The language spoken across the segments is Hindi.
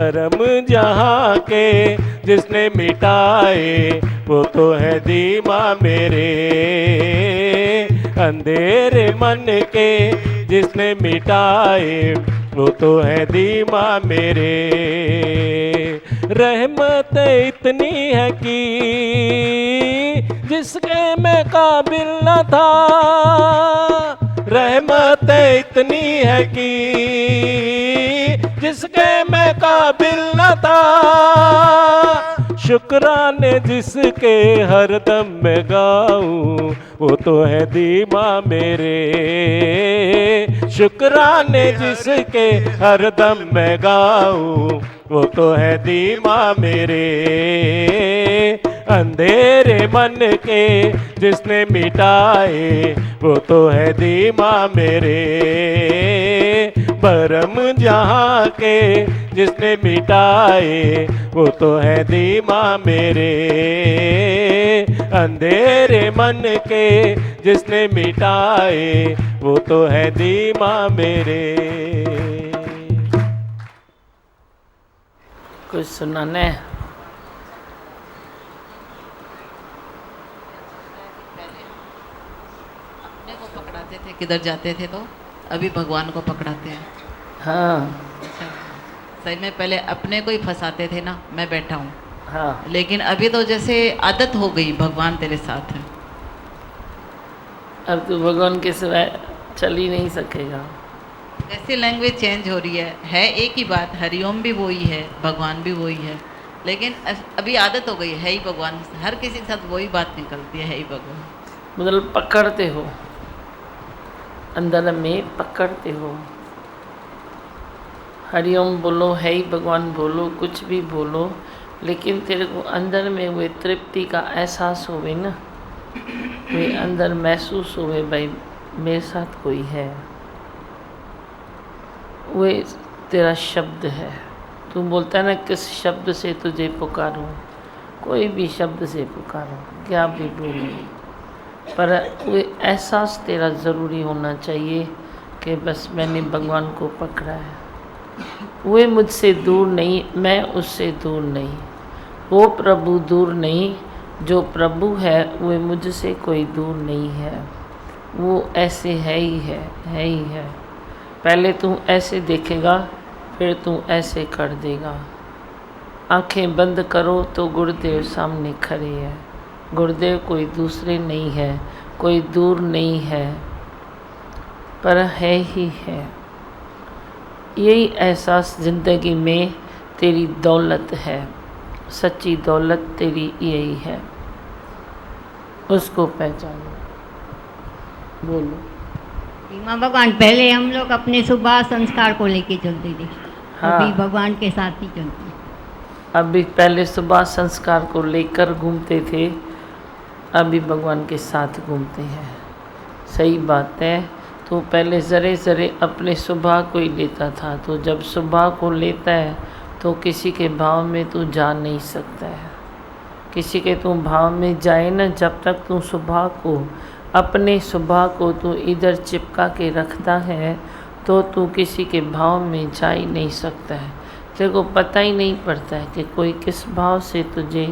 धर्म जहाँ के जिसने मिटाए वो तो है दीमा मेरे। अंधेरे मन के जिसने मिटाए वो तो है दीमा मेरे। रहमत इतनी है कि जिसके मैं काबिल न था। रहमत इतनी है कि जिसके मैं काबिल न था। शुक्राने जिसके हर दम में गाऊं वो तो है दीमा मेरे। शुक्राने जिसके हर दम में गाऊं वो तो है दीमा मेरे। अंधेरे मन के जिसने मिटाए वो तो है दीमा मेरे। भरम जहाँ के जिसने मिटाए वो तो है दीमा मेरे। अंधेरे मन के जिसने मिटाए वो तो है दीमा मेरे। कुछ सुनाने? अपने को पकड़ाते थे, किधर जाते थे तो अभी भगवान को पकड़ाते हैं। हाँ अच्छा, सही में पहले अपने को ही फंसाते थे ना, मैं बैठा हूँ, हाँ। लेकिन अभी तो जैसे आदत हो गई, भगवान तेरे साथ है। अब तो भगवान के सिवाय चल ही नहीं सकेगा। ऐसी लैंग्वेज चेंज हो रही है एक ही बात, हरिओम भी वही है, भगवान भी वही है, लेकिन अभी आदत हो गई है ही भगवान, हर किसी के साथ वही बात निकलती है ही भगवान। मतलब पकड़ते हो, अंदर में पकड़ते हो। हरिओम बोलो, है ही भगवान बोलो, कुछ भी बोलो, लेकिन तेरे को अंदर में वो तृप्ति का एहसास होवे ना, वे अंदर महसूस होवे भाई मेरे साथ कोई है। वे तेरा शब्द है। तू बोलता है ना किस शब्द से तुझे पुकारूं, कोई भी शब्द से पुकारूं, क्या भी बोलूं, पर वो एहसास तेरा ज़रूरी होना चाहिए कि बस मैंने भगवान को पकड़ा है। वे मुझसे दूर नहीं, मैं उससे दूर नहीं। वो प्रभु दूर नहीं, जो प्रभु है वे मुझसे कोई दूर नहीं है। वो ऐसे है ही है। पहले तू ऐसे देखेगा, फिर तू ऐसे कर देगा। आंखें बंद करो तो गुरुदेव सामने खड़े हैं। गुरुदेव कोई दूसरे नहीं है, कोई दूर नहीं है, पर है ही है। यही एहसास ज़िंदगी में तेरी दौलत है, सच्ची दौलत तेरी यही है, उसको पहचानो। बोलो। माँ भगवान, पहले हम लोग अपने सुबह संस्कार को लेके चलते थे, हाँ। अभी भगवान के साथ ही चलते हैं। अभी पहले सुबह संस्कार को लेकर घूमते थे, अभी भगवान के साथ घूमते हैं। सही बात है। तो पहले ज़रे ज़रे अपने सुबह को ही लेता था, तो जब सुबह को लेता है तो किसी के भाव में तू जा नहीं सकता है। किसी के तू भाव में जाए ना, जब तक तू सुबह को, अपने सुबह को तू इधर चिपका के रखता है तो तू किसी के भाव में जा ही नहीं सकता है। तेरे को पता ही नहीं पड़ता है कि कोई किस भाव से तुझे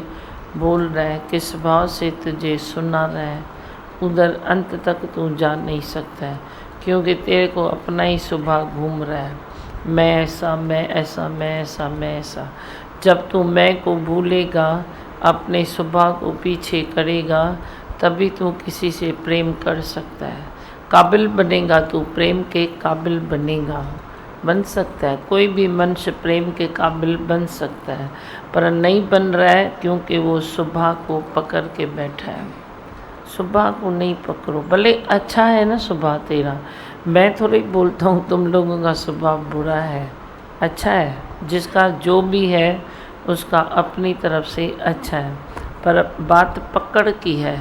बोल रहा है, किस भाव से तुझे सुना रहा है। उधर अंत तक तू जा नहीं सकता है, क्योंकि तेरे को अपना ही सुबह घूम रहा है। मैं ऐसा, मैं ऐसा, मैं ऐसा, मैं ऐसा। जब तू मैं को भूलेगा, अपने सुबह को पीछे करेगा, तभी तू किसी से प्रेम कर सकता है। काबिल बनेगा, तू प्रेम के काबिल बनेगा, बन सकता है। कोई भी मनुष्य प्रेम के काबिल बन सकता है, पर नहीं बन रहा है क्योंकि वो सुबह को पकड़ के बैठा है। सुबह को नहीं पकड़ो, भले अच्छा है ना सुबह तेरा, मैं थोड़ी बोलता हूँ तुम लोगों का सुबह बुरा है, अच्छा है। जिसका जो भी है उसका अपनी तरफ से अच्छा है, पर बात पकड़ की है,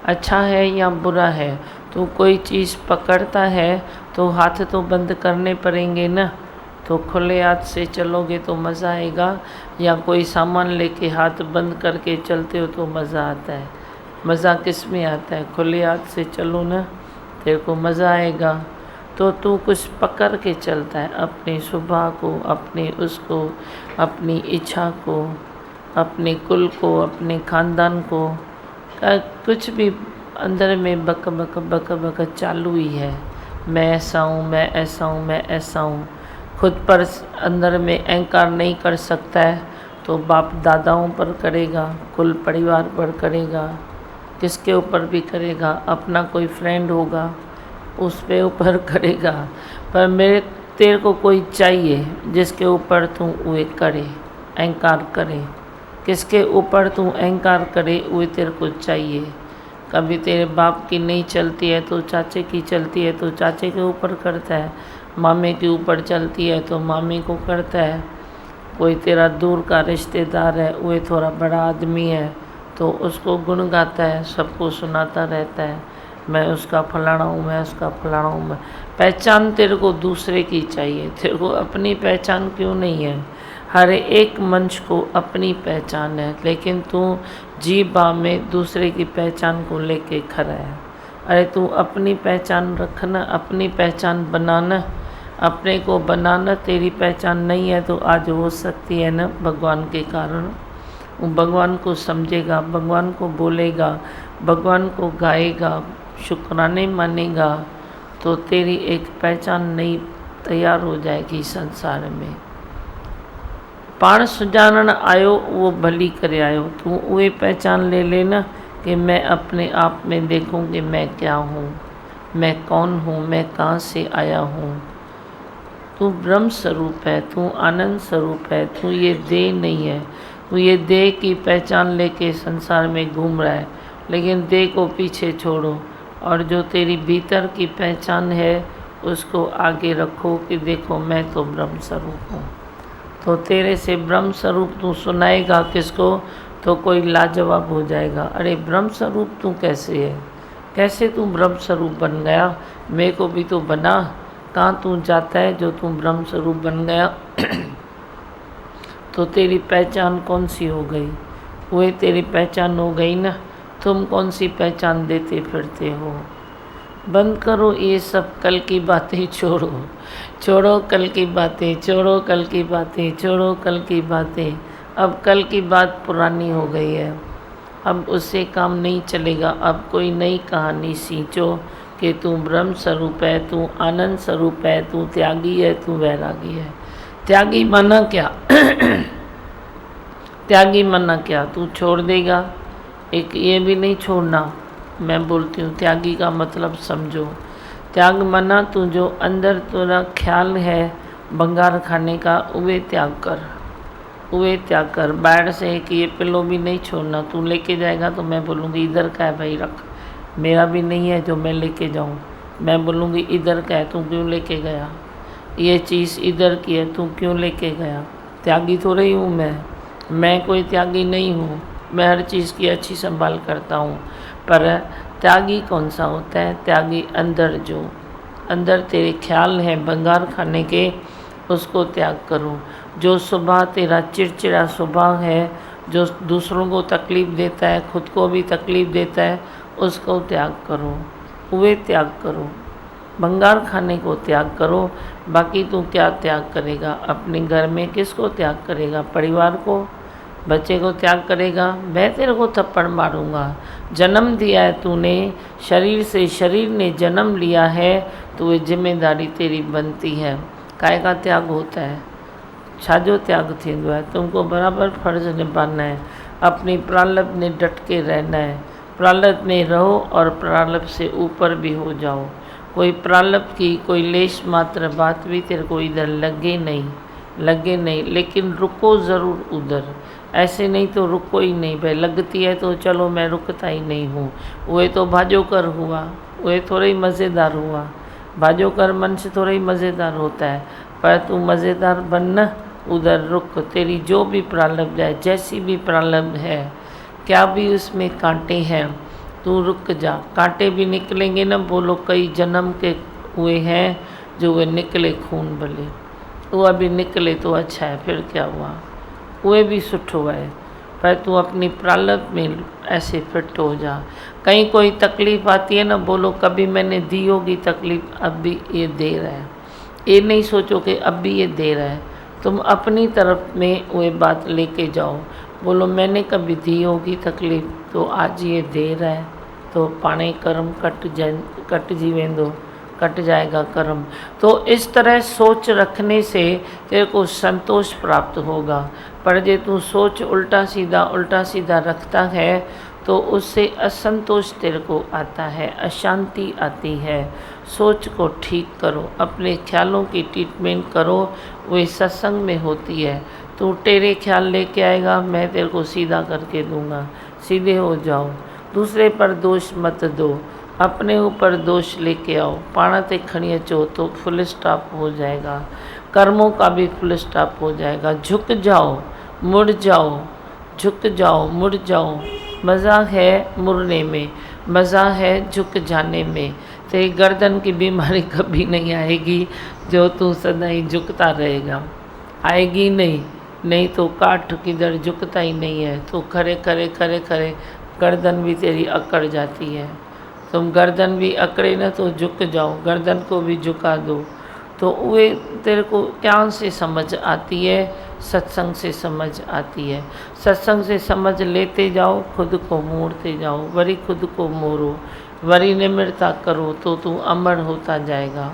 अच्छा है या बुरा है। तो कोई चीज़ पकड़ता है तो हाथ तो बंद करने पड़ेंगे ना, तो खुले हाथ से चलोगे तो मज़ा आएगा, या कोई सामान लेके हाथ बंद करके चलते हो तो मज़ा आता है। मज़ा किस में आता है? खुले हाथ से चलो ना, तेरे को मज़ा आएगा। तो तू कुछ पकड़ के चलता है, अपने स्वभाव को, अपने उसको, अपनी इच्छा को, अपने कुल को, अपने खानदान को, कुछ भी अंदर में बक बक बक बक चालू ही है। मैं ऐसा हूँ, मैं ऐसा हूँ, मैं ऐसा हूँ। खुद पर अंदर में अहंकार नहीं कर सकता है तो बाप दादाओं पर करेगा, कुल परिवार पर करेगा, किसके ऊपर भी करेगा, अपना कोई फ्रेंड होगा उस पे ऊपर करेगा। पर तेरे को कोई चाहिए जिसके ऊपर तू वे करे, अहंकार करे। किसके ऊपर तू अहंकार करे वे तेरे को चाहिए। कभी तेरे बाप की नहीं चलती है तो चाचे की चलती है तो चाचे के ऊपर करता है, मामे के ऊपर चलती है तो मामी को करता है। कोई तेरा दूर का रिश्तेदार है, वह थोड़ा बड़ा आदमी है तो उसको गुण गाता है, सबको सुनाता रहता है, मैं उसका फलाना हूँ, मैं उसका फलाना हूँ। मैं पहचान तेरे को दूसरे की चाहिए, तेरे को अपनी पहचान क्यों नहीं है? हर एक मंच को अपनी पहचान है, लेकिन तू जी बा में दूसरे की पहचान को लेके खड़ा है। अरे तू अपनी पहचान रखना, अपनी पहचान बनाना, अपने को बनाना। तेरी पहचान नहीं है तो आज हो सकती है ना भगवान के कारण। वो भगवान को समझेगा, भगवान को बोलेगा, भगवान को गाएगा, शुक्राने मानेगा तो तेरी एक पहचान नई तैयार हो जाएगी संसार में। पाण सुजानण आयो वो भली करे आयो। तू वे पहचान ले लेना कि मैं अपने आप में देखूं कि मैं क्या हूँ, मैं कौन हूँ, मैं कहाँ से आया हूँ। तू ब्रह्म स्वरूप है, तू आनंद स्वरूप है, तू ये देह नहीं है। तू ये देह की पहचान लेके संसार में घूम रहा है, लेकिन देह को पीछे छोड़ो और जो तेरी भीतर की पहचान है उसको आगे रखो कि देखो मैं तो ब्रह्म स्वरूप हूँ। तो तेरे से ब्रह्म स्वरूप तू सुनाएगा किसको तो कोई लाजवाब हो जाएगा। अरे ब्रह्म स्वरूप तू कैसे है, कैसे तू ब्रह्म स्वरूप बन गया? मेरे को भी तो बना। कहाँ तू जाता है जो तू ब्रह्म स्वरूप बन गया? तो तेरी पहचान कौन सी हो गई? वही तेरी पहचान हो गई ना। तुम कौन सी पहचान देते फिरते हो? बंद करो ये सब कल की बातें, छोड़ो छोड़ो कल की बातें, छोड़ो कल की बातें, छोड़ो कल की बातें। अब कल की बात पुरानी हो गई है, अब उससे काम नहीं चलेगा। अब कोई नई कहानी सींचो कि तू ब्रह्म स्वरूप है, तू आनंद स्वरूप है, तू त्यागी है, तू वैरागी है। त्यागी माना क्या? त्यागी माना क्या? तू छोड़ देगा। एक ये भी नहीं छोड़ना, मैं बोलती हूँ त्यागी का मतलब समझो। त्याग माना तू जो अंदर तेरा ख्याल है बंगार खाने का, वे त्याग कर, वे त्याग कर। बाहर से कि ये पिलो भी नहीं छोड़ना। तू लेके जाएगा तो मैं बोलूँगी इधर का है भाई रख, मेरा भी नहीं है जो मैं लेके जाऊँ। मैं बोलूँगी इधर का है, तू क्यों लेके गया? ये चीज़ इधर की है, तू क्यों लेके गया? त्यागी तो रही हूँ मैं कोई त्यागी नहीं हूँ। मैं हर चीज़ की अच्छी संभाल करता हूँ। पर त्यागी कौन सा होता है? त्यागी अंदर जो अंदर तेरे ख्याल हैं बंगार खाने के, उसको त्याग करो। जो स्वभाव तेरा चिड़चिड़ा स्वभाव है, जो दूसरों को तकलीफ़ देता है, खुद को भी तकलीफ़ देता है, उसको त्याग करो, वे त्याग करो। बंगार खाने को त्याग करो। बाकी तू क्या त्याग करेगा? अपने घर में किसको त्याग करेगा? परिवार को, बच्चे को त्याग करेगा? मैं तेरे को थप्पड़ मारूंगा। जन्म दिया है तूने, शरीर से शरीर ने जन्म लिया है तो ये जिम्मेदारी तेरी बनती है। काय का त्याग होता है? छाजो त्याग थींदो है। तुमको बराबर फर्ज निभाना है। अपनी प्रारब्ध ने डट के रहना है। प्रारब्ध में रहो और प्रारब्ध से ऊपर भी हो जाओ। कोई प्रारब्ध की कोई लेश मात्र बात भी तेरे को इधर लगे नहीं, लेकिन रुको ज़रूर उधर। ऐसे नहीं तो रुको ही नहीं भाई। लगती है तो चलो मैं रुकता ही नहीं हूँ। वह तो भाजो कर हुआ, वह थोड़ा ही मज़ेदार हुआ। भाजो कर मन से थोड़ा ही मज़ेदार होता है, पर तू मज़ेदार बनना, उधर रुक। तेरी जो भी प्रारब्ध है, जैसी भी प्रारब्ध है, क्या भी उसमें कांटे हैं, तू रुक जा। कांटे भी निकलेंगे ना, बोलो कई जन्म के हुए हैं जो वे निकले खून भले, वो अभी निकले तो अच्छा है, फिर क्या हुआ? उहे भी सुठो है। पर तू अपनी प्रारब्ध में ऐसे फिट हो जा। कहीं कोई तकलीफ़ आती है ना, बोलो कभी मैंने दी होगी तकलीफ़, अब भी ये दे रहा है। ये नहीं सोचो कि अब भी ये दे रहा है, तुम अपनी तरफ में वो बात लेके जाओ। बोलो मैंने कभी दी होगी तकलीफ़, तो आज ये दे रहा है, तो पाणे कर्म कट जीवेंदो, कट जाएगा कर्म। तो इस तरह सोच रखने से तेरे को संतोष प्राप्त होगा। पर जे तू सोच उल्टा सीधा रखता है तो उससे असंतोष तेरे को आता है, अशांति आती है। सोच को ठीक करो, अपने ख्यालों की ट्रीटमेंट करो, वो सत्संग में होती है। तू तेरे ख्याल लेके आएगा, मैं तेरे को सीधा करके दूंगा, सीधे हो जाओ। दूसरे पर दोष मत दो, अपने ऊपर दोष लेके आओ। पाण ते खणी अचो तो फुल स्टॉप हो जाएगा, कर्मों का भी फुल स्टॉप हो जाएगा। झुक जाओ, मुड़ जाओ, झुक जाओ, मुड़ जाओ। मज़ा है मुड़ने में, मज़ा है झुक जाने में। तेरी गर्दन की बीमारी कभी नहीं आएगी जो तू सदा ही झुकता रहेगा, आएगी नहीं तो काठ किधर झुकता ही नहीं है। तो खड़े खड़े गर्दन भी तेरी अकड़ जाती है। तुम गर्दन भी अकड़े न तो झुक जाओ, गर्दन को भी झुका दो। तो वे तेरे को क्या से समझ आती है? सत्संग से समझ आती है। सत्संग से समझ लेते जाओ, खुद को मोड़ते जाओ, वरी खुद को मोड़ो, वरी निम्रता करो तो तू अमर होता जाएगा।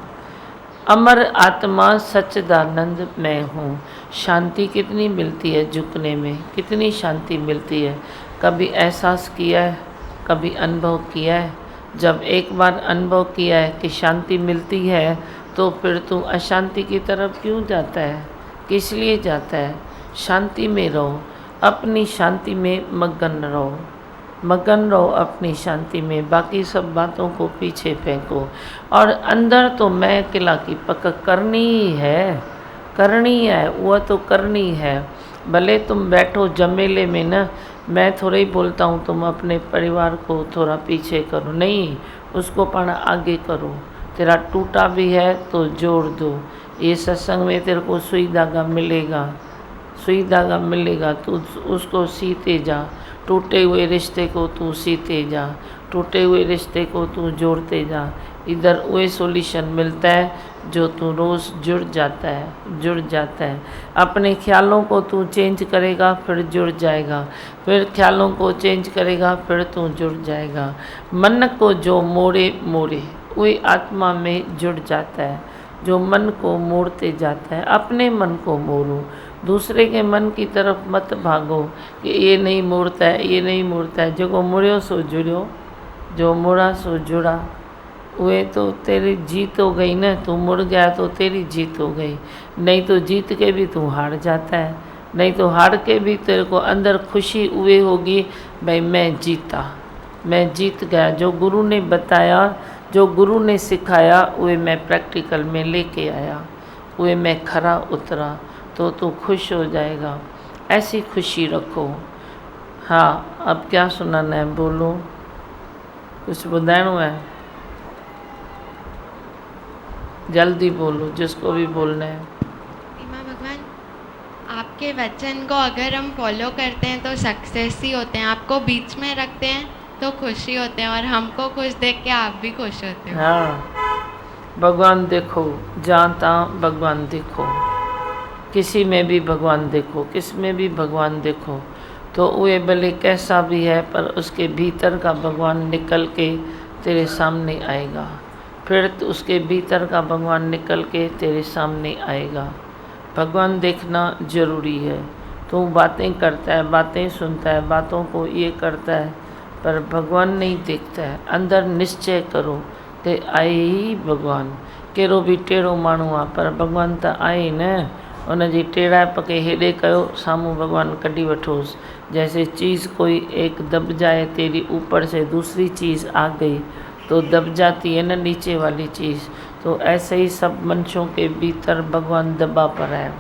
अमर आत्मा सच्चिदानंद मैं हूँ। शांति कितनी मिलती है झुकने में, कितनी शांति मिलती है। कभी एहसास किया है, कभी अनुभव किया है? जब एक बार अनुभव किया है कि शांति मिलती है, तो फिर तू अशांति की तरफ क्यों जाता है? किस लिए जाता है? शांति में रहो, अपनी शांति में मगन रहो, मगन रहो अपनी शांति में। बाकी सब बातों को पीछे फेंको। और अंदर तो मैं अकेला की पक करनी ही है, करनी है, वह तो करनी है। भले तुम बैठो जमेले में ना, मैं थोड़ा ही बोलता हूँ तुम अपने परिवार को थोड़ा पीछे करो, नहीं, उसको पण आगे करो। तेरा टूटा भी है तो जोड़ दो। ये सत्संग में तेरे को सुई धागा मिलेगा, सुई धागा मिलेगा, तू उसको सीते जा। टूटे हुए रिश्ते को तू सीते जा, टूटे हुए रिश्ते को तू जोड़ते जा। इधर वही सॉल्यूशन मिलता है जो तू रोज़ जुड़ जाता है। अपने ख्यालों को तू चेंज करेगा, फिर जुड़ जाएगा, फिर ख्यालों को चेंज करेगा, फिर तू जुड़ जाएगा। मन को जो मोड़े वही आत्मा में जुड़ जाता है। जो मन को मोड़ते जाता है, अपने मन को मोड़ो, दूसरे के मन की तरफ मत भागो कि ये नहीं मोड़ता है, ये नहीं मोड़ता है। जो मुड़ियो सो जुड़ियो, जो मुड़ा सो जुड़ा। वे तो तेरी जीत हो गई ना, तू मुड़ गया तो तेरी जीत हो गई। नहीं तो जीत के भी तू हार जाता है, नहीं तो हार के भी तेरे को अंदर खुशी हुए होगी, भाई मैं जीता, मैं जीत गया। जो गुरु ने बताया, जो गुरु ने सिखाया, वे मैं प्रैक्टिकल में लेके आया, वे मैं खरा उतरा, तो तू खुश हो जाएगा। ऐसी खुशी रखो। हाँ, अब क्या सुनाना है? बोलो, कुछ बुधाइणो है? जल्दी बोलो, जिसको भी बोलना है। माँ भगवान, आपके वचन को अगर हम फॉलो करते हैं तो सक्सेस ही होते हैं। आपको बीच में रखते हैं तो खुशी होते हैं, और हमको खुश देख के आप भी खुश होते हो। हाँ, भगवान देखो, जहाँ तहाँ भगवान देखो, किसी में भी भगवान देखो, किस में भी भगवान देखो, तो वे भले कैसा भी है, पर उसके भीतर का भगवान निकल के तेरे सामने आएगा। फिर तो उसके भीतर का भगवान निकल के तेरे सामने आएगा। भगवान देखना जरूरी है। तू बातें करता है, बातें सुनता है, बातों को ये करता है, पर भगवान नहीं देखता है। अंदर निश्चय करो कि आए ही भगवान। कहिड़ो भी टेढ़ो माण्हू आहे, पर भगवान त आहे न। उनजी टेढ़ाप खे हेॾे कयो, साम्हूं भगवान कढी वठोसि। जैसे चीज़ कोई एक दब जाए, तेरी ऊपर से दूसरी चीज़ आ गई तो दब जाती है न नीचे वाली चीज़। तो ऐसे ही सब मनुष्यों के भीतर भगवान दबा पड़ा है,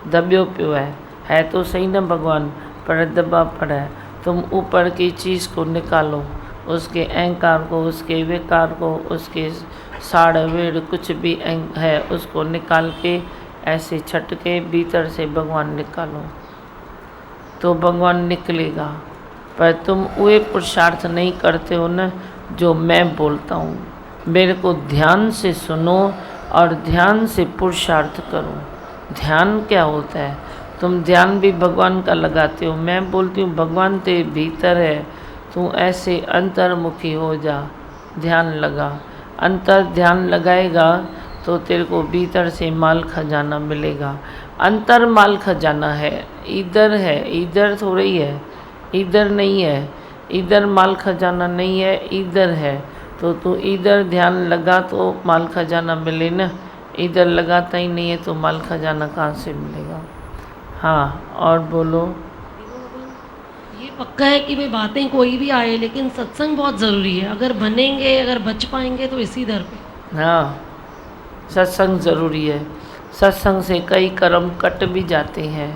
दबियो पियो है तो सही न भगवान, पर दबा पड़ा है। तुम ऊपर की चीज़ को निकालो, उसके अहंकार को, उसके विकार को, उसके साड़ वेड़ कुछ भी है, उसको निकाल के ऐसे छट के भीतर से भगवान निकालो। तो भगवान निकलेगा। पर तुम वे पुरुषार्थ नहीं करते हो न जो मैं बोलता हूँ। मेरे को ध्यान से सुनो और ध्यान से पुरुषार्थ करो। ध्यान क्या होता है? तुम ध्यान भी भगवान का लगाते हो। मैं बोलती हूँ भगवान तेरे भीतर है, तू ऐसे अंतर्मुखी हो जा, ध्यान लगा। अंतर ध्यान लगाएगा तो तेरे को भीतर से माल खजाना मिलेगा। अंतर माल खजाना है, इधर थोड़ी है, इधर नहीं है, इधर माल खजाना नहीं है, इधर है। तो तू इधर ध्यान लगा तो माल खजाना मिले ना, इधर लगाता ही नहीं है तो माल खजाना कहाँ से मिलेगा? हाँ, और बोलो। ये पक्का है कि भाई बातें कोई भी आए, लेकिन सत्संग बहुत ज़रूरी है। अगर बनेंगे, अगर बच पाएंगे तो इसी दर पे। हाँ, सत्संग ज़रूरी है। सत्संग से कई कर्म कट भी जाते हैं।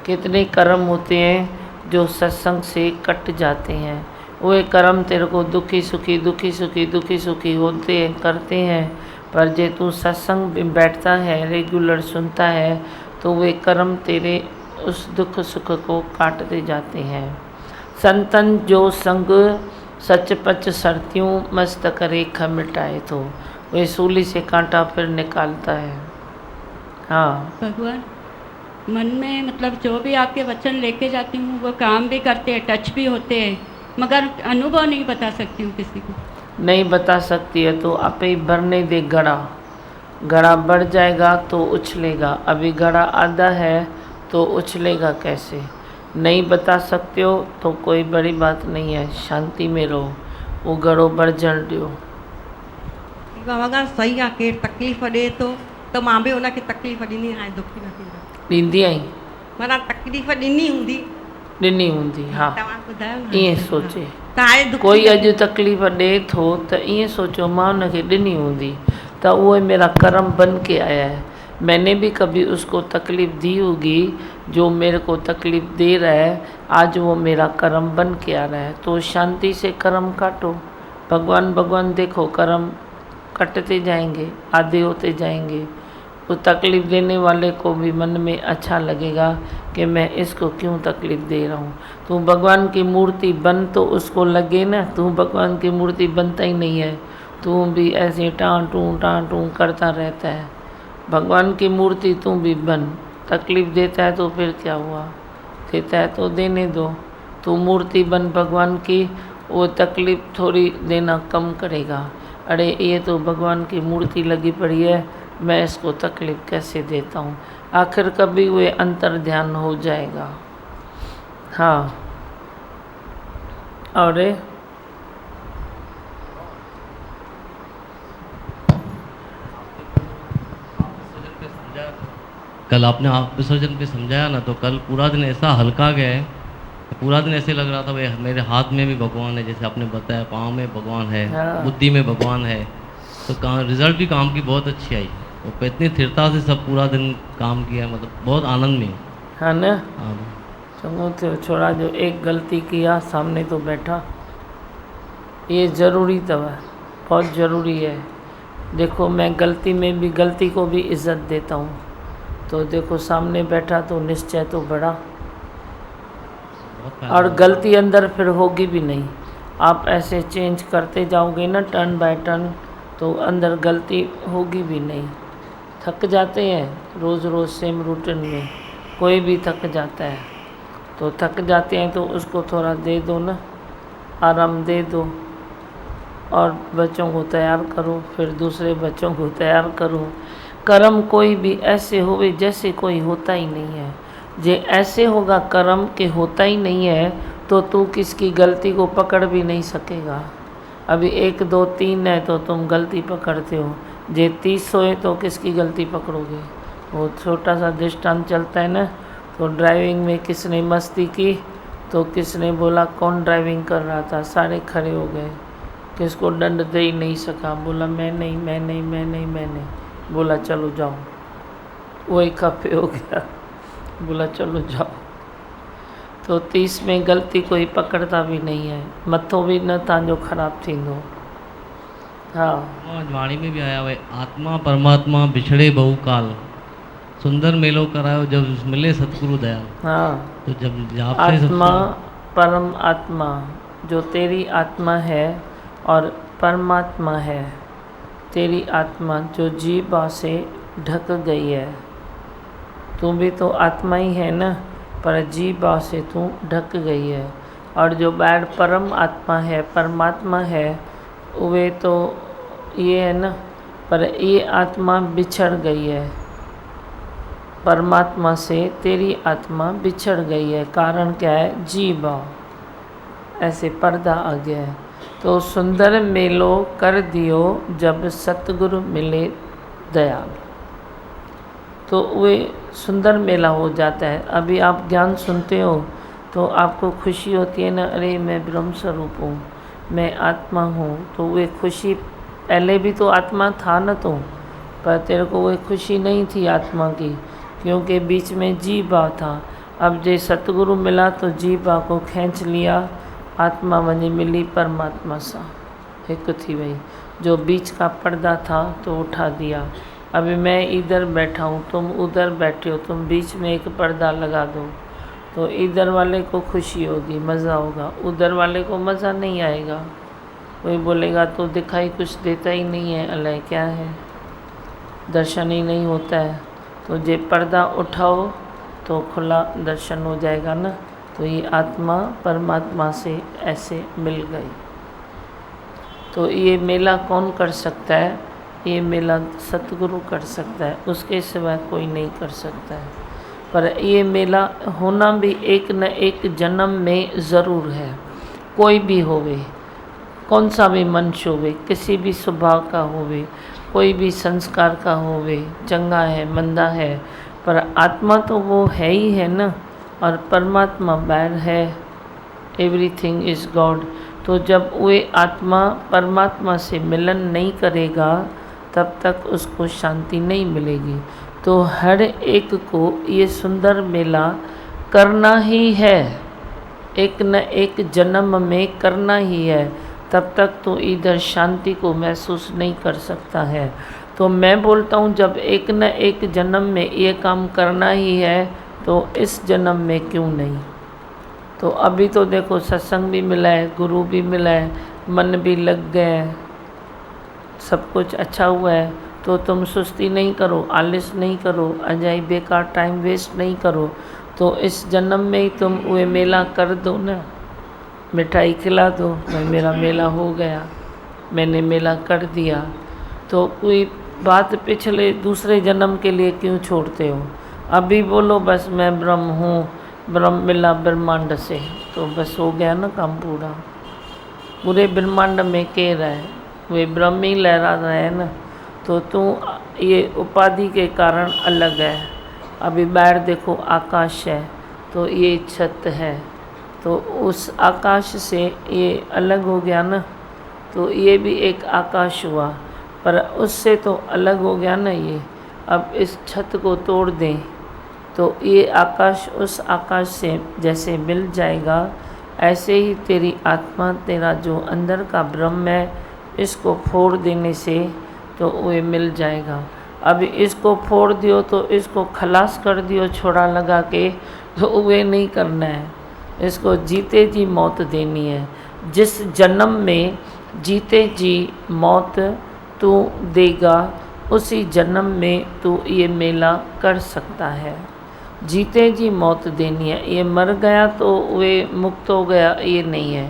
कितने कर्म होते हैं जो सत्संग से कट जाते हैं। वे कर्म तेरे को दुखी सुखी होते हैं, करते हैं। पर जे तू सत्संग में बैठता है, रेगुलर सुनता है, तो वे कर्म तेरे उस दुख सुख को काटते जाते हैं। संतन जो संग सच पच सरत्यूं मस्त करे खमिटाए, तो वे सूली से कांटा फिर निकालता है। हाँ, भगवान मन में मतलब जो भी आपके वचन लेके जाती हूँ वो काम भी करते हैं, टच भी होते हैं, मगर अनुभव नहीं बता सकती हूँ किसी को। नहीं बता सकती है तो आप ही भरने दे घड़ा बढ़ जाएगा तो उछलेगा। अभी घड़ा आधा है तो उछलेगा कैसे? नहीं बता सकते हो तो कोई बड़ी बात नहीं है, शांति में रहो, वो घड़ो बढ़जण ॾियो। अगरि सही आहे केरु तकलीफ़ ॾिए थो त मां बि हुनखे तकलीफ़ ॾिनी, हाणे दुखी न थींदो। ॾींदी आई माना तकलीफ़ ॾिनी हूंदी। हाँ, तव्हां ॿुधायो न। ईअं सोचे त हाणे दुखी कोई न अॼु तकलीफ़ ॾिए थो त ईअं सोचो मां हुनखे ॾिनी हूंदी त उहो मेरा कर्म बन के आया है। मैंने भी कभी उसको तकलीफ़ दी होगी, जो मेरे को तकलीफ़ दे रहा है आज वो मेरा कर्म बन के आ रहा है। तो शांति से कर्म काटो। भगवान देखो कर्म कटते जाएंगे, आधे होते जाएंगे। तो तकलीफ़ देने वाले को भी मन में अच्छा लगेगा कि मैं इसको क्यों तकलीफ़ दे रहा हूँ। तू भगवान की मूर्ति बन तो उसको लगे ना, तू भगवान की मूर्ति बनता ही नहीं है, तू भी ऐसे टाँ टूँ करता रहता है। भगवान की मूर्ति तू भी बन। तकलीफ़ देता है तो फिर क्या हुआ? देता है तो देने दो। तू मूर्ति बन भगवान की, वो तकलीफ़ थोड़ी देना कम करेगा। अरे ये तो भगवान की मूर्ति लगी पड़ी है, मैं इसको तकलीफ़ कैसे देता हूँ? आखिर कभी वे अंतर ध्यान हो जाएगा। हाँ, और कल आपने आप विसर्जन पे समझाया ना, तो कल पूरा दिन ऐसा हल्का गया है, पूरा दिन ऐसे लग रहा था भाई मेरे हाथ में भी भगवान है, जैसे आपने बताया पाँव में भगवान है, हाँ। बुद्धि में भगवान है। तो रिजल्ट भी काम की बहुत अच्छी आई। वो इतनी स्थिरता से सब पूरा दिन काम किया, मतलब बहुत आनंद में। हाँ ना, हाँ, चलो तो छोड़ा जो एक गलती किया सामने तो बैठा, ये ज़रूरी तब बहुत ज़रूरी है। देखो मैं गलती को भी इज़्ज़त देता हूँ। तो देखो सामने बैठा तो निश्चय तो बड़ा, और गलती अंदर फिर होगी भी नहीं। आप ऐसे चेंज करते जाओगे ना टर्न बाय टर्न, तो अंदर गलती होगी भी नहीं। थक जाते हैं रोज़ सेम रूटीन में, कोई भी थक जाता है। तो थक जाते हैं तो उसको थोड़ा दे दो ना, आराम दे दो, और बच्चों को तैयार करो, फिर दूसरे बच्चों को तैयार करो। कर्म कोई भी ऐसे होवे जैसे कोई होता ही नहीं है। जे ऐसे होगा कर्म के होता ही नहीं है, तो तू किसकी गलती को पकड़ भी नहीं सकेगा। अभी 1 2 3 है तो तुम गलती पकड़ते हो, जे 30 है तो किसकी गलती पकड़ोगे। वो छोटा सा दृष्टांत चलता है ना, तो ड्राइविंग में किसने मस्ती की तो किसने बोला कौन ड्राइविंग कर रहा था, सारे खड़े हो गए, किसको दंड दे ही नहीं सका, बोला मैं नहीं। बोला चलो जाओ, वही खपे हो गया, बोला चलो जाओ। तो 30 में गलती कोई पकड़ता भी नहीं है, मथो भी न तव्हांजो ख़राब थींदो। हाँ, वाणी में भी आया हुआ है, आत्मा परमात्मा बिछड़े बहुकाल, सुंदर मेलो करायो जब मिले सतगुरु दयाल। हाँ, तो जब आपसे आत्मा परम आत्मा जो तेरी आत्मा है और परमात्मा है, तेरी आत्मा जो जीवा से ढक गई है। तू भी तो आत्मा ही है ना, पर जीवा से तू ढक गई है। और जो बैड परम आत्मा है, परमात्मा है, वे तो ये है ना, पर ये आत्मा बिछड़ गई है। परमात्मा से तेरी आत्मा बिछड़ गई है। कारण क्या है? जीवा, ऐसे पर्दा आ गया है। तो सुंदर मेलो कर दियो जब सतगुरु मिले दयाल, तो वे सुंदर मेला हो जाता है। अभी आप ज्ञान सुनते हो तो आपको खुशी होती है ना, अरे मैं ब्रह्म स्वरूप हूँ, मैं आत्मा हूँ। तो वे खुशी, पहले भी तो आत्मा था ना, तो पर तेरे को वो खुशी नहीं थी आत्मा की, क्योंकि बीच में जीवा था। अब जे सतगुरु मिला तो जीवा को खींच लिया, आत्मा वनी मिली परमात्मा सा एक थी वही। जो बीच का पर्दा था तो उठा दिया। अभी मैं इधर बैठा हूँ, तुम उधर बैठे हो, तुम बीच में एक पर्दा लगा दो तो इधर वाले को खुशी होगी, मज़ा होगा, उधर वाले को मज़ा नहीं आएगा। कोई बोलेगा तो दिखाई कुछ देता ही नहीं है, अल्लाह क्या है, दर्शन ही नहीं होता है। तो जे पर्दा उठाओ तो खुला दर्शन हो जाएगा ना। तो ये आत्मा परमात्मा से ऐसे मिल गई। तो ये मेला कौन कर सकता है? ये मेला सतगुरु कर सकता है, उसके सिवा कोई नहीं कर सकता है। पर ये मेला होना भी एक न एक जन्म में ज़रूर है। कोई भी होवे, कौन सा भी मनुष्य होवे, किसी भी स्वभाव का होवे, कोई भी संस्कार का होवे, चंगा है मंदा है, पर आत्मा तो वो है ही है ना। और परमात्मा बैर है, एवरीथिंग इज़ गॉड। तो जब वे आत्मा परमात्मा से मिलन नहीं करेगा तब तक उसको शांति नहीं मिलेगी। तो हर एक को ये सुंदर मेला करना ही है, एक न एक जन्म में करना ही है, तब तक तो इधर शांति को महसूस नहीं कर सकता है। तो मैं बोलता हूँ जब एक न एक जन्म में ये काम करना ही है तो इस जन्म में क्यों नहीं। तो अभी तो देखो सत्संग भी मिला है, गुरु भी मिला है, मन भी लग गए, सब कुछ अच्छा हुआ है। तो तुम सुस्ती नहीं करो, आलस नहीं करो, अजाई बेकार टाइम वेस्ट नहीं करो। तो इस जन्म में ही तुम वो मेला कर दो ना, मिठाई खिला दो, भाई मेरा मेला हो गया, मैंने मेला कर दिया। तो कोई बात पिछले दूसरे जन्म के लिए क्यों छोड़ते हो? अभी बोलो बस मैं ब्रह्म हूँ, ब्रह्म मिला ब्रह्मांड से, तो बस हो गया ना काम पूरा। पूरे ब्रह्मांड में कह रहा है, वे ब्रह्म ही लहरा रहा है ना। तो तू ये उपाधि के कारण अलग है। अभी बाहर देखो आकाश है, तो ये छत है, तो उस आकाश से ये अलग हो गया ना। तो ये भी एक आकाश हुआ, पर उससे तो अलग हो गया ना ये। अब इस छत को तोड़ दें तो ये आकाश उस आकाश से जैसे मिल जाएगा, ऐसे ही तेरी आत्मा, तेरा जो अंदर का ब्रह्म है, इसको फोड़ देने से तो वो मिल जाएगा। अब इसको फोड़ दियो तो इसको खलास कर दियो छोड़ा लगा के, तो वे नहीं करना है। इसको जीते जी मौत देनी है। जिस जन्म में जीते जी मौत तू देगा, उसी जन्म में तू ये मेला कर सकता है। जीते जी मौत देनी है। ये मर गया तो वे मुक्त हो गया, ये नहीं है।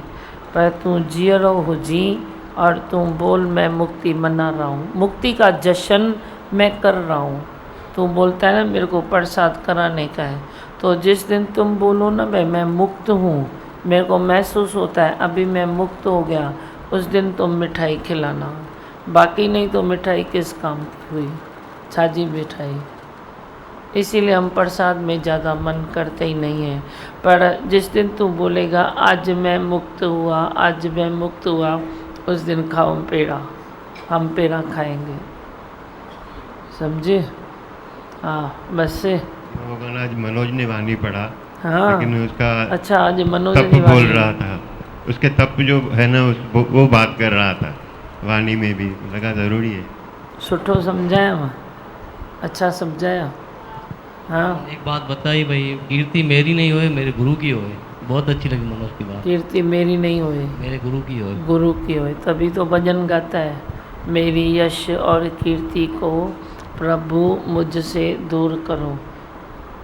पर तू जिय रहो हो जी, और तू बोल मैं मुक्ति मना रहा हूँ, मुक्ति का जश्न मैं कर रहा हूँ। तू बोलता है ना मेरे को प्रसाद कराने का है, तो जिस दिन तुम बोलो ना भाई मैं मुक्त हूँ, मेरे को महसूस होता है अभी मैं मुक्त हो गया, उस दिन तुम मिठाई खिलाना। बाकी नहीं तो मिठाई किस काम की हुई, छाजी मिठाई। इसीलिए हम प्रसाद में ज़्यादा मन करते ही नहीं हैं। पर जिस दिन तू बोलेगा आज मैं मुक्त हुआ, आज मैं मुक्त हुआ, उस दिन खाओ पेड़ा, हम पेड़ा खाएंगे, समझे? हाँ बस से आज मनोज ने वाणी पढ़ा। हाँ लेकिन उसका अच्छा, आज मनोज तप बोल रहा था, उसके तप जो है ना वो बात कर रहा था वाणी में भी, लगा ज़रूरी है। सुठो समझाया, अच्छा समझाया। हाँ, एक बात बताई भाई, कीर्ति मेरी नहीं होए, मेरे गुरु की होए। बहुत अच्छी लगी मनोज की बात। कीर्ति मेरी नहीं होए, मेरे गुरु की होए। गुरु की होए। तभी तो भजन गाता है, मेरी यश और कीर्ति को प्रभु मुझसे दूर करो।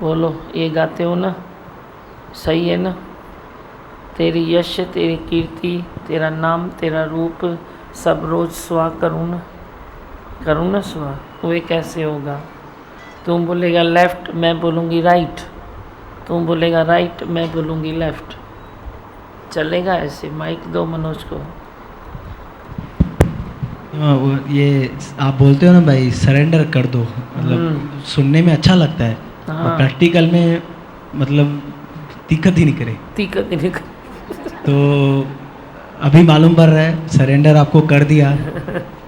बोलो, ये गाते हो ना? सही है ना? तेरी यश, तेरी कीर्ति, तेरा नाम, तेरा रूप सब रोज स्वा करूँ ना? करूँ ना स्वा? वो कैसे होगा? तुम बोलेगा लेफ्ट, मैं बोलूँगी राइट। तुम बोलेगा राइट, मैं बोलूँगी लेफ्ट। चलेगा ऐसे? माइक दो मनोज को। ये आप बोलते हो ना भाई, सरेंडर कर दो, मतलब सुनने में अच्छा लगता है, हाँ। प्रैक्टिकल में मतलब दिक्कत ही नहीं करे। दिक्कत नहीं करे। तो अभी मालूम पड़ रहा है, सरेंडर आपको कर दिया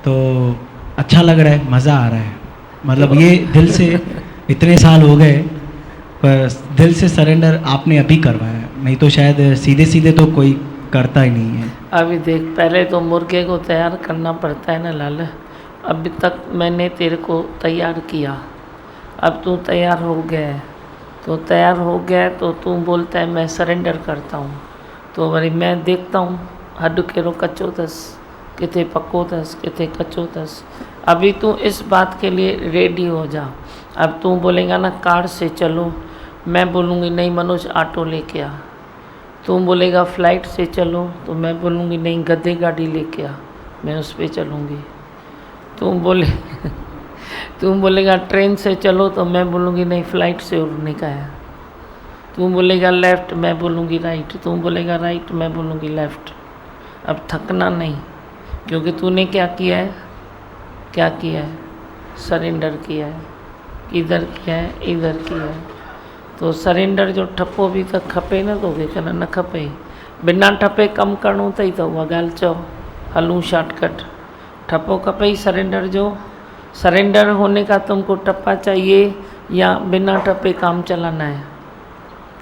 तो अच्छा लग रहा है, मज़ा आ रहा है। मतलब ये दिल से इतने साल हो गए, पर दिल से सरेंडर आपने अभी करवाया, नहीं तो शायद सीधे सीधे तो कोई करता ही नहीं है। अभी देख, पहले तो मुर्गे को तैयार करना पड़ता है ना लाल। अभी तक मैंने तेरे को तैयार किया, अब तू तैयार हो गया है। तो तैयार हो गया है तो तू बोलता है मैं सरेंडर करता हूँ। तो वरी मैं देखता हूँ हड्ड केरो कच्चो अथस, किथे पक्को अथस, किथे कच्चो अथस। अभी तू इस बात के लिए रेडी हो जा। अब तू बोलेगा ना कार से चलो, मैं बोलूँगी नहीं मनोज ऑटो लेके आ। तू बोलेगा फ़्लाइट से चलो, तो मैं बोलूँगी नहीं गद्दे गाड़ी लेके आ, मैं उस पर चलूँगी। तू बोलेगा ट्रेन से चलो, तो मैं बोलूँगी नहीं फ़्लाइट से उड़ने का है। तू बोलेगा लेफ़्ट, मैं बोलूँगी राइट। तू बोलेगा राइट, मैं बोलूँगी लेफ़्ट। अब थकना नहीं, क्योंकि तूने क्या किया है? क्या किया है? सरेंडर किया है। किधर किया है? इधर किया है। तो सरेंडर जो ठप्पो भी त खपे न, तो कहना न खपे, बिना ठप्पे कम करणो अथई त उहा ॻाल्हि चओ, हलूं शॉर्टकट। ठप्पो खपे ही सरेंडर जो। सरेंडर होने का तुमको टप्पा चाहिए या बिना टप्पे काम चलाना है?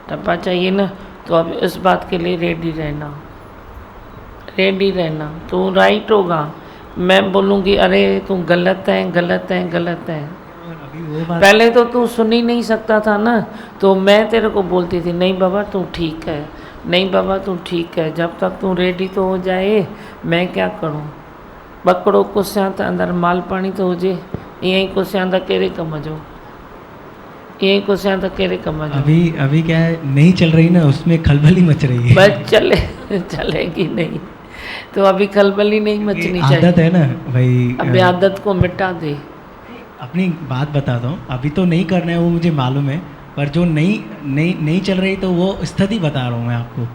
टप्पा चाहिए ना। तो अब इस बात के लिए रेडी रहना, रेडी रहना। तू राइट होगा, मैं बोलूँगी अरे तू गलत है, गलत है, गलत है। पहले तो तू सुन ही नहीं सकता था ना, तो मैं तेरे को बोलती थी नहीं बाबा तू ठीक है, नहीं बाबा तू ठीक है। जब तक तू रेडी तो हो जाए, मैं क्या करूँ? बकड़ो कुसियां त अंदर माल पानी तो हुजे, ईअं ई कुसियां त कहिड़े कम जो, ईअं ई कुसियां त कहिड़े कम जो। अभी क्या है, नहीं चल रही ना, उसमें खलबली मच रही है। बस चलेगी नहीं, तो अभी खलबली नहीं मचनी चाहिए। आदत है ना भाई, अभी आदत को मिटा दे। अपनी बात बताता हूँ, अभी तो नहीं करना है वो मुझे मालूम है, पर जो नहीं चल रही तो वो स्थिति बता रहा हूँ मैं आपको।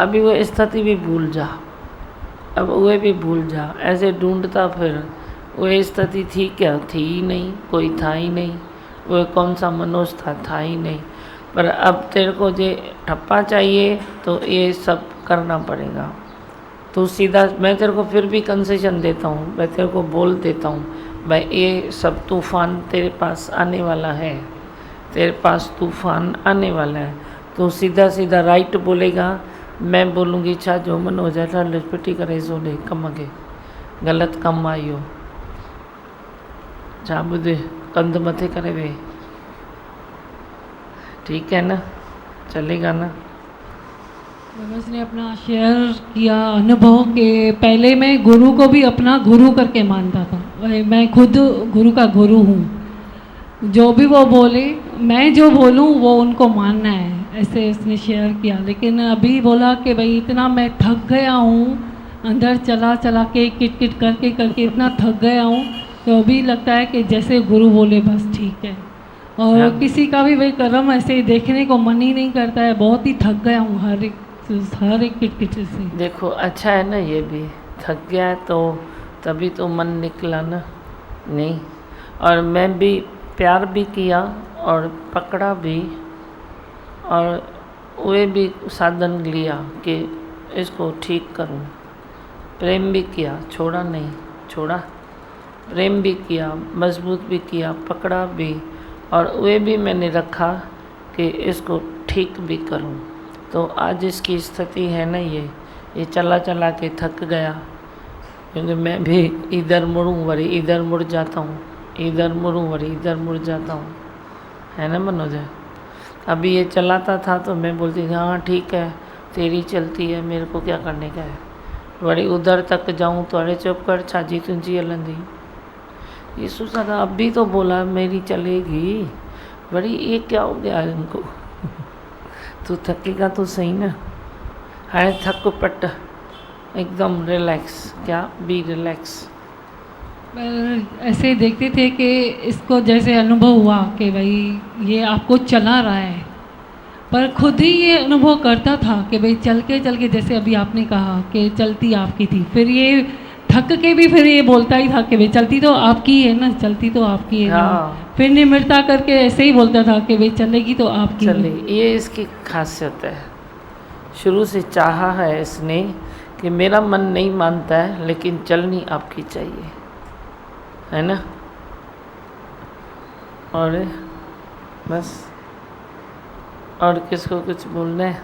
अभी वो स्थिति भी भूल जा, अब वो भी भूल जा। ऐसे ढूंढता फिर, वो स्थिति थी क्या? थी ही नहीं, कोई था ही नहीं। वो कौन सा मनोज था ही नहीं। पर अब तेरे को जो ठप्पा चाहिए तो ये सब करना पड़ेगा। तो सीधा मैं तेरे को फिर भी कंसेशन देता हूँ, मैं तेरे को बोल देता हूँ भाई ये सब तूफ़ान तेरे पास आने वाला है, तेरे पास तूफ़ान आने वाला है। तो सीधा सीधा राइट बोलेगा, मैं बोलूँगी छा जो मन हो जाए लिपटी करे सो ॾे कम खे, ग़लति कमु आहे इहो। छा ॿुधे, कंध मथे करे वे, ठीक है ना? चलेगा ना? मनोज ने अपना शेयर किया अनुभव कि पहले मैं गुरु को भी अपना गुरु करके मानता था। मैं खुद गुरु का गुरु हूँ, जो भी वो बोले मैं जो बोलूँ वो उनको मानना है, ऐसे उसने शेयर किया। लेकिन अभी बोला कि भाई इतना मैं थक गया हूँ, अंदर चला चला के किट किट करके करके इतना थक गया हूँ, तो अभी लगता है कि जैसे गुरु बोले बस ठीक है। और किसी का भी भाई कर्म ऐसे देखने को मन ही नहीं करता है, बहुत ही थक गया हूँ हर एक किट से। देखो अच्छा है ना, ये भी थक गया है तो तभी तो मन निकला ना। नहीं, और मैं भी प्यार भी किया और पकड़ा भी, और वे भी साधन लिया कि इसको ठीक करूं। प्रेम भी किया, छोड़ा नहीं, छोड़ा। प्रेम भी किया, मजबूत भी किया, पकड़ा भी, और वे भी मैंने रखा कि इसको ठीक भी करूं। तो आज इसकी स्थिति है ना, ये चला चला के थक गया, क्योंकि मैं भी इधर मुड़ूँ वरी इधर मुड़ जाता हूँ, इधर मुड़ूँ वरी इधर मुड़ जाता हूँ, है ना मनोज? अभी ये चलाता था तो मैं बोलती थी हाँ ठीक है तेरी चलती है, मेरे को क्या करने का है। वरी उधर तक जाऊँ तो अरे चुप कर छाजी तुझी हलंदी। यीशु दादा अब भी तो बोला मेरी चलेगी, वरी ये क्या हो गया इनको। तू थकेगा तो सही ना, हाणे थक पट एकदम रिलैक्स, क्या बी रिलैक्स। पर ऐसे देखते थे कि इसको जैसे अनुभव हुआ कि भाई ये आपको चला रहा है, पर खुद ही ये अनुभव करता था कि भाई चल के जैसे अभी आपने कहा कि चलती आपकी थी, फिर ये थक के भी फिर ये बोलता ही था कि भाई चलती तो आपकी है ना, चलती तो आपकी है ना। हाँ। फिर निमिरता करके ऐसे ही बोलता था कि भाई चलेगी तो आपकी चले, ये इसकी खासियत है। शुरू से चाहा है इसने कि मेरा मन नहीं मानता है लेकिन चलनी आपकी चाहिए, है ना। और बस, और किसको कुछ बोलना है?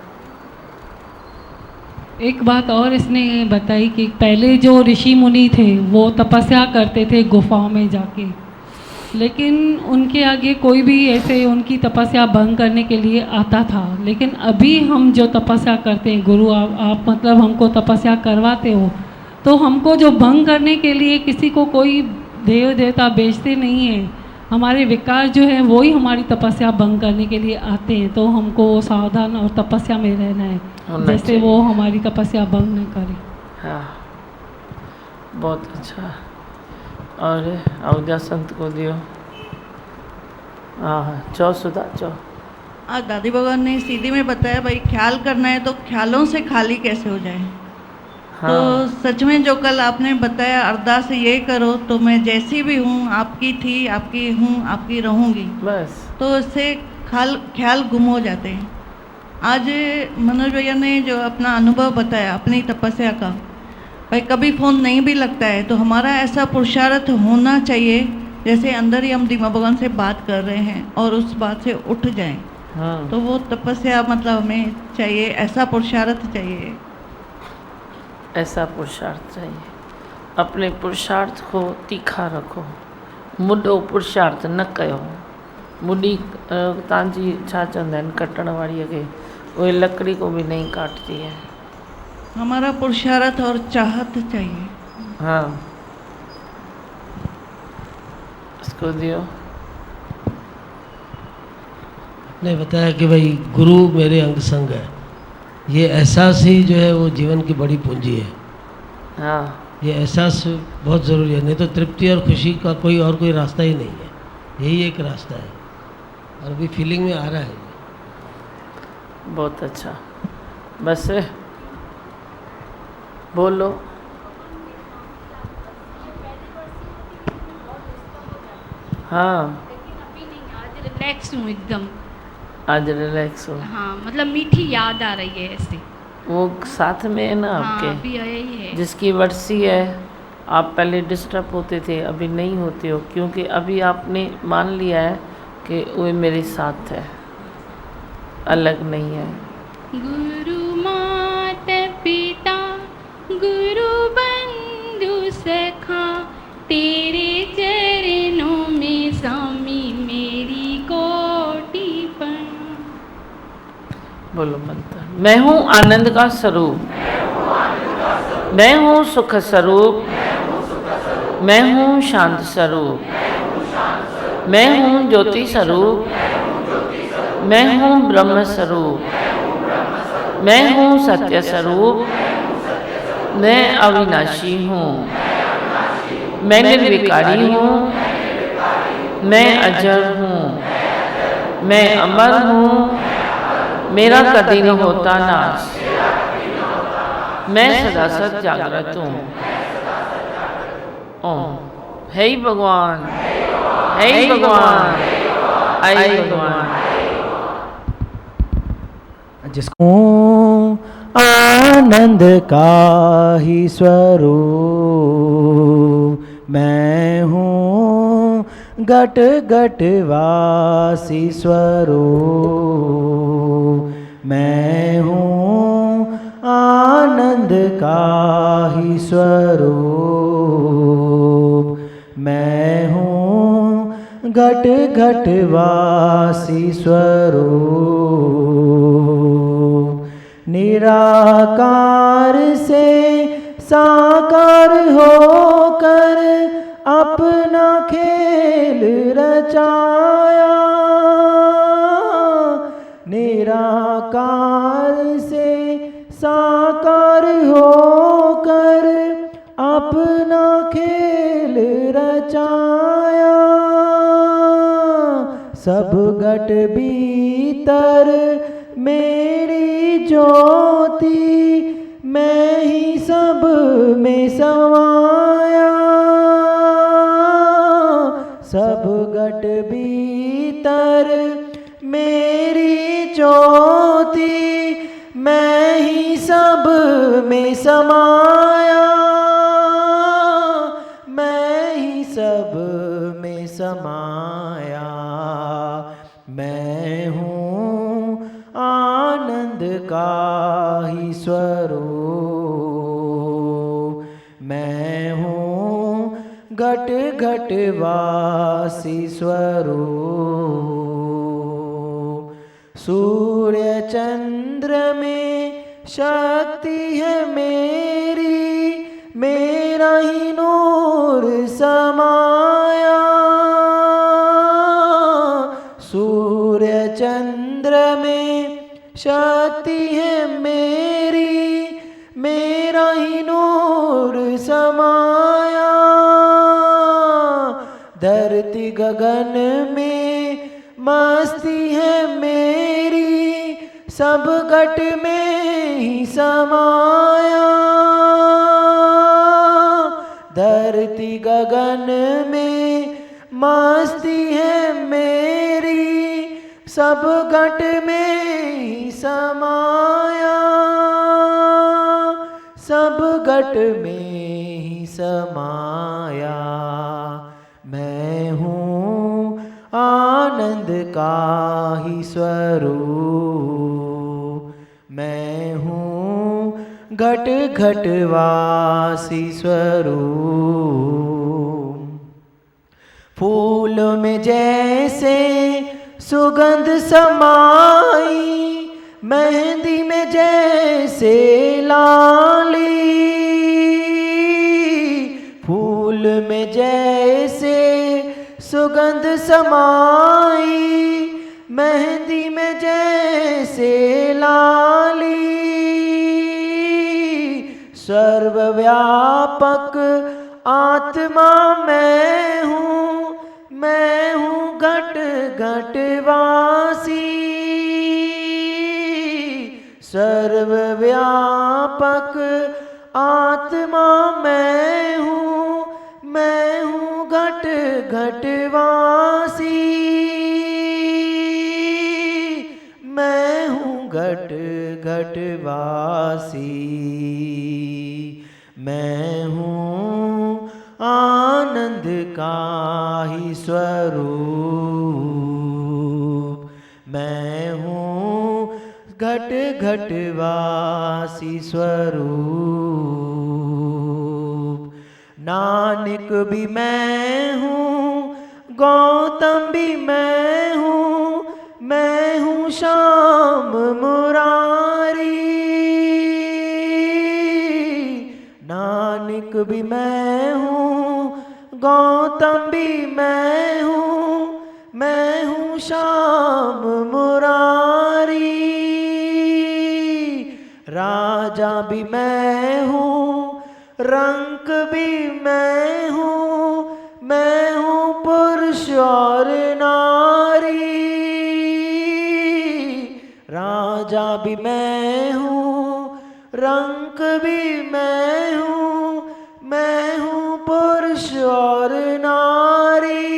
एक बात और इसने बताई कि पहले जो ऋषि मुनि थे वो तपस्या करते थे गुफाओं में जाके, लेकिन उनके आगे कोई भी ऐसे उनकी तपस्या भंग करने के लिए आता था। लेकिन अभी हम जो तपस्या करते हैं, गुरु आप मतलब हमको तपस्या करवाते हो, तो हमको जो भंग करने के लिए किसी को कोई देव देवता बेचते नहीं है। हमारे विकार जो है वो ही हमारी तपस्या भंग करने के लिए आते हैं, तो हमको सावधान और तपस्या में रहना है जैसे वो हमारी तपस्या भंग न करे। हाँ बहुत अच्छा। और अवधा संत को दियो। हाँ चौ सुधा चौ। आज दादी भगवान ने सीधी में बताया भाई ख्याल करना है तो ख्यालों से खाली कैसे हो जाए। हाँ। तो सच में जो कल आपने बताया अरदास ये करो तो मैं जैसी भी हूँ आपकी थी, आपकी हूँ, आपकी रहूँगी, बस तो इससे ख्याल गुम हो जाते हैं। आज मनोज भैया ने जो अपना अनुभव बताया अपनी तपस्या का, भाई कभी फ़ोन नहीं भी लगता है तो हमारा ऐसा पुरुषार्थ होना चाहिए जैसे अंदर ही हम दीमा भगवान से बात कर रहे हैं और उस बात से उठ जाएं। हाँ। तो वो तपस्या मतलब हमें चाहिए, ऐसा पुरुषार्थ चाहिए। ऐसा पुरुषार्थ चाहिए। अपने पुरुषार्थ को तीखा रखो, मुडो पुरुषार्थ न कयो। मुडी तांजी छा चवंदा आहिनि कटण वारीअ खे, उहे लकड़ी को भी नहीं काटती है। हमारा पुरुषार्थ और चाहत चाहिए। हाँ इसको दियो। ने बताया कि भाई गुरु मेरे अंग संग है, ये एहसास ही जो है वो जीवन की बड़ी पूंजी है। हाँ ये एहसास बहुत ज़रूरी है, नहीं तो तृप्ति और खुशी का कोई रास्ता ही नहीं है, यही एक रास्ता है और अभी फीलिंग में आ रहा है। बहुत अच्छा। बस बोलो। हाँ आज रिलैक्स हूँ एकदम। आज रिलैक्स हो। हाँ मतलब मीठी याद आ रही है ऐसे। वो साथ में है ना आपके। हाँ अभी आया ही है। जिसकी वर्षी है, आप पहले डिस्टर्ब होते थे, अभी नहीं होते हो, क्योंकि अभी आपने मान लिया है कि वो मेरे साथ है, अलग नहीं है। गुरु माता पिता गुरु बंधु सखा, तेरे चरणों में स्वामी मेरी कोटि प्रणाम। बोलो मंत्र। मैं हूँ आनंद का स्वरूप, मैं हूँ सुख स्वरूप, मैं हूँ शांत स्वरूप, मैं हूँ ज्योति स्वरूप, मैं हूँ ब्रह्म स्वरूप, मैं हूँ सत्य स्वरूप, मैं अविनाशी हूँ, मैं निर्विकारी हूँ, मैं अजर हूँ, मैं अमर हूँ, मेरा कभी न होता नाश, मैं सदा सत जागृत हूँ। ओम। हे भगवान, हे भगवान, हे भगवान। जिसको आनंद का ही स्वरूप मैं हूँ, घट घट वासी स्वरूप मैं हूँ, आनंद का ही स्वरूप मैं हूँ, घट घट वासी स्वरूप, निराकार से साकार होकर अपना खेल रचाया। निराकार से साकार होकर अपना खेल रचाया। सब घट भीतर मेरी ज्योति, मैं ही सब में समाया। सब घट भीतर मेरी ज्योति, मैं ही सब में समाया। मैं ही सब में समाया। मैं हूँ आनंद का ही स्वरूप, मैं हूँ घट घट वासी स्वरूप। सूर्य चंद्र में शक्ति है मेरी, मेरा ही नूर समाया। सूर्य चंद्र में शक्ति है मेरी, मेरा ही नूर समाया। धरती गगन में मस्ती है मेरी, सब घट में ही समाया। धरती गगन में मस्ती है मेरी, सब घट में ही समाया। सब घट में ही समाया। मैं हूँ आनंद का ही स्वरूप, मैं हूँ घट घट वासी स्वरूप। फूल में जैसे सुगंध समाई, मेहंदी में जैसे लाली। फूल में जैसे सुगंध समाई, मेहंदी में जैसे लाली। सर्वव्यापक आत्मा मैं हूँ घट घट वासी। सर्वव्यापक आत्मा मैं हूँ घट घट वासी। मैं हूँ घट घट वासी। मैं हूँ आनंद का ही स्वरूप, मैं हूँ घट घट वासी स्वरूप। नानक भी मैं हूँ, गौतम भी मैं हूँ श्याम मुरारी। नानक भी मैं हूँ, गौतम भी मैं हूँ श्याम मुरारी। राजा भी मैं हूँ, रंक भी मैं हूँ पुरुष और नारी। राजा भी मैं हूँ, रंक भी मैं हूँ पुरुष और नारी।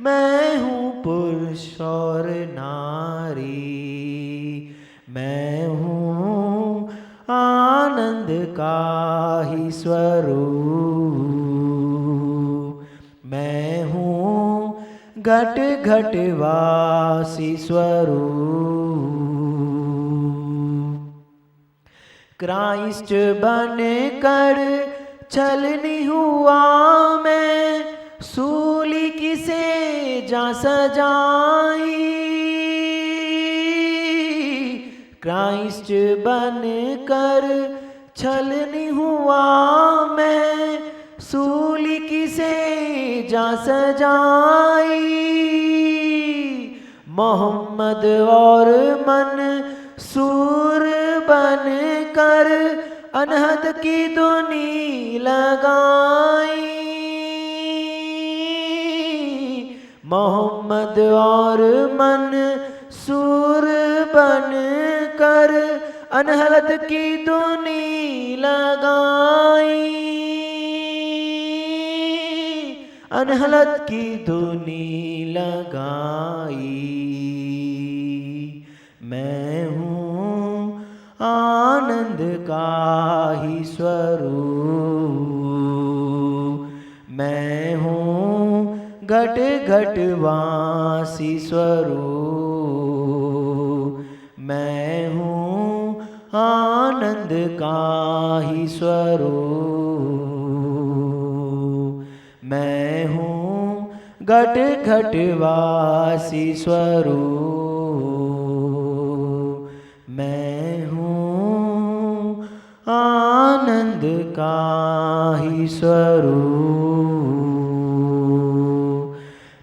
मैं हूँ पुरुष और नारी। मैं हूँ आनंद का ही स्वरूप, मैं हूँ घट घट वासी स्वरूप। क्राइस्ट बनकर छलनी हुआ मैं, सूली किसे जा सजाई, क्राइस्ट बन कर छलनी हुआ मैं, सूली किसे जा सजाई। मोहम्मद और मन सूर बन कर अनहद की धुनी लगाई। मोहम्मद और मन सूर बन कर अनहद की धुनी लगाई, अनहद की धुनी लगाई। मैं हूँ आनंद का ही स्वरूप, मैं हूँ घट घट वासी स्वरूप, मैं हूँ आनंद का ही स्वरूप, मैं हूँ घट घट वासी स्वरूप, मैं हूँ आनंद का ही स्वरूप,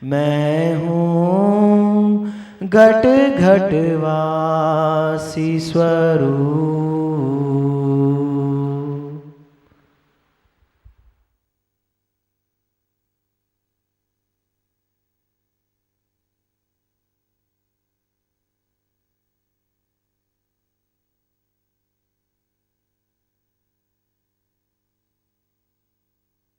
मैं हूँ घट घट वासी स्वरूप।